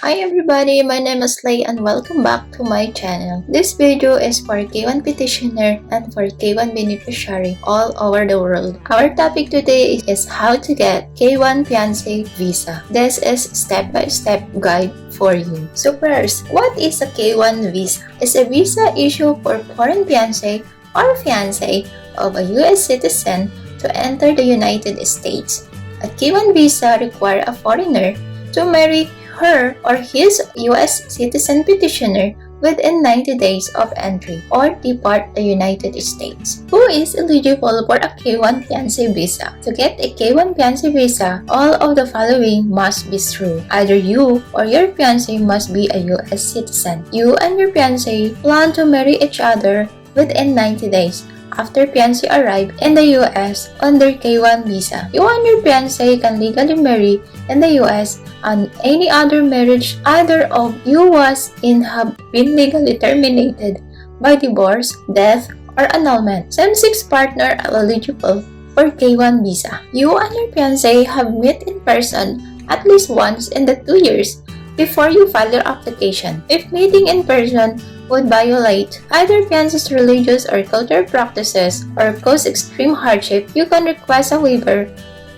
Hi everybody, my name is Lay and welcome back to my channel. This video is for K1 petitioner and for K1 beneficiary all over the world. Our topic today is how to get K1 Fiance Visa. This is step-by-step guide for you. So first, what is a K1 visa? It's a visa issued for foreign fiance or fiance of a US citizen to enter the United States. A K1 visa requires a foreigner to marry her or his U.S. citizen petitioner within 90 days of entry or depart the United States. Who is eligible for a K1 Fiance Visa? To get a K1 Fiance Visa, all of the following must be true. Either you or your fiance must be a U.S. citizen. You and your fiance plan to marry each other within 90 days after fiancé arrive in the US on their K1 visa. You and your fiancé can legally marry in the US, and any other marriage either of you was in have been legally terminated by divorce, death, or annulment. Same-sex partner are eligible for K1 visa. You and your fiancé have met in person at least once in the 2 years before you file your application. If meeting in person would violate either fiance's religious or cultural practices or cause extreme hardship, you can request a waiver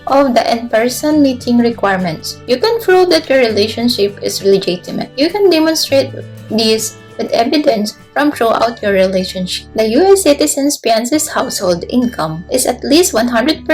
of the in-person meeting requirements. You can prove that your relationship is legitimate. You can demonstrate this with evidence from throughout your relationship. The U.S. citizen's fiance's household income is at least 100%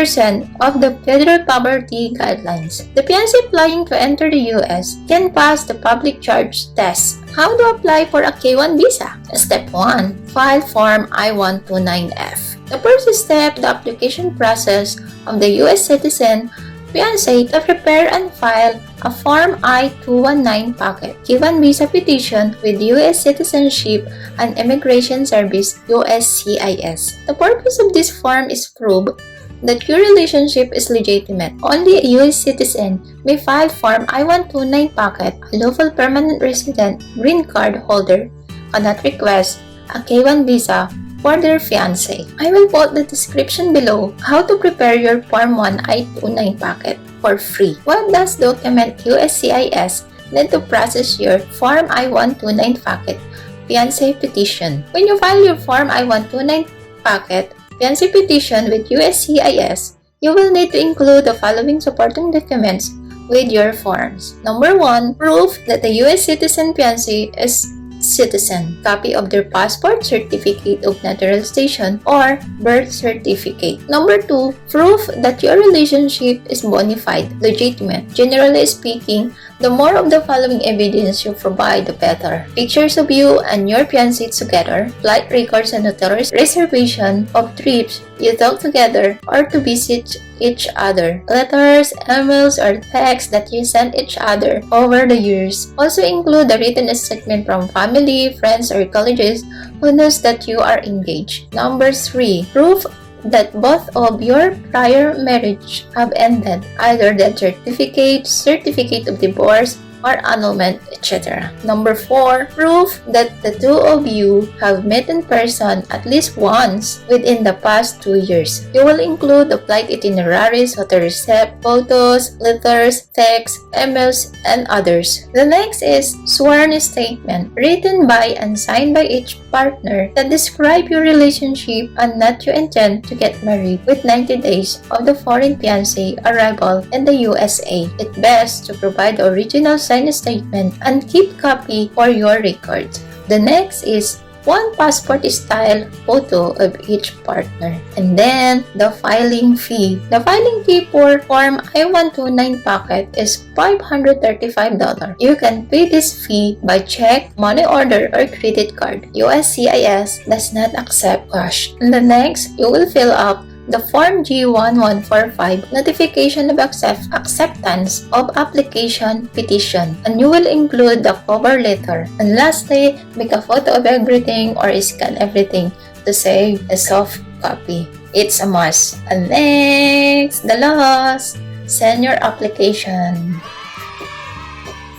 of the federal poverty guidelines. The fiancé applying to enter the U.S. can pass the public charge test. How to apply for a K1 visa? Step 1. File Form I-129F. The first step, the application process of the U.S. citizen fiancé to prepare and file a Form I-219 packet, K1 visa petition with U.S. Citizenship and Immigration Service (USCIS). The purpose of this form is prove that your relationship is legitimate. Only a U.S. citizen may file Form I-129 packet. A lawful permanent resident green card holder cannot request a K1 visa for their fiancé. I will put the description below how to prepare your Form 1 I-29 packet for free. What does document USCIS need to process your Form I-129 packet fiancé petition? When you file your Form I-129 packet fiancé petition with USCIS, you will need to include the following supporting documents with your forms. Number 1, proof that the U.S. citizen fiancé is citizen. Copy of their passport, certificate of naturalization, or birth certificate. Number 2, proof that your relationship is bona fide, legitimate. Generally speaking, the more of the following evidence you provide, the better. Pictures of you and your fiancé together, flight records and notarized reservation of trips you took together or to visit each other, letters, emails, or texts that you sent each other over the years. Also include a written statement from family, friends, or colleagues who knows that you are engaged. Number 3, proof that both of your prior marriage have ended, either death certificate, certificate of divorce, or annulment, etc. Number 4, proof that the two of you have met in person at least once within the past 2 years. You will include the flight itineraries, hotel receipt, photos, letters, texts, emails, and others. The next is sworn statement, written by and signed by each partner that describe your relationship and that you intend to get married with 90 days of the foreign fiancé arrival in the USA. It's best to provide the original signed statement and keep copy for your record. The next is one passport style photo of each partner. And then the filing fee. The filing fee for Form I-129 packet is $535. You can pay this fee by check, money order, or credit card. USCIS does not accept cash. And the next, you will fill up the Form G1145, Notification of Acceptance of Application Petition, and you will include the cover letter. And lastly, make a photo of everything or scan everything to save a soft copy. It's a must. And next, the last, send your application.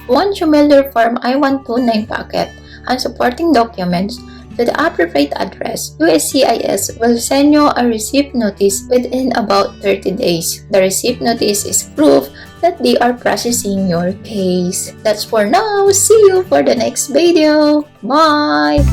Once you mail your Form I-129 packet and supporting documents, to the appropriate address, USCIS will send you a receipt notice within about 30 days. The receipt notice is proof that they are processing your case. That's for now. See you for the next video. Bye!